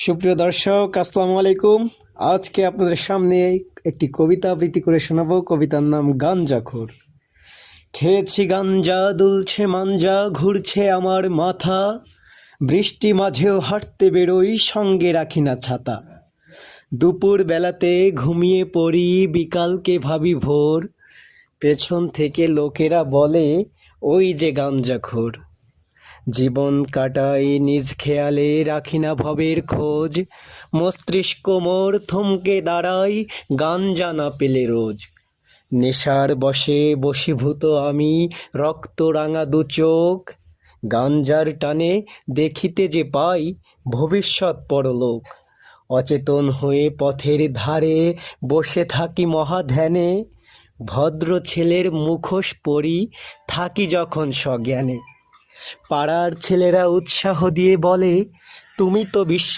সুপ্রিয় দর্শক, আসসালামু আলাইকুম। আজকে আপনাদের সামনে একটি কবিতা আবৃত্তি করে শোনাবো। কবিতার নাম গাঞ্জাখোর। খেয়েছি গাঞ্জা, দুলছে মাঞ্জা, ঘুরছে আমার মাথা, বৃষ্টি মাঝেও হাঁটতে বেরোই, সঙ্গে রাখি না ছাতা। দুপুর বেলাতে ঘুমিয়ে পড়ি, বিকালকে ভাবি ভোর, পেছন থেকে লোকেরা বলে ওই যে গাঞ্জাখোর। জীবন কাটাই নিজ খেয়ালে, রাখি না ভবের খোঁজ, মস্তিষ্ক মোর থমকে দাঁড়াই গাঞ্জা না পেলে রোজ। নেশার বশে বশীভূত আমি, রক্ত রাঙা দু চোখ, গাঞ্জার টানে দেখিতে যে পাই ভবিষ্যৎ পরলোক। অচেতন হয়ে পথের ধারে বসে থাকি মহাধ্যানে, ভদ্র ছেলের মুখোশ পরি থাকি যখন সজ্ঞানে। পাড়ার ছেলেরা উৎসাহ দিয়ে বলে তুমি তো বিশ্ব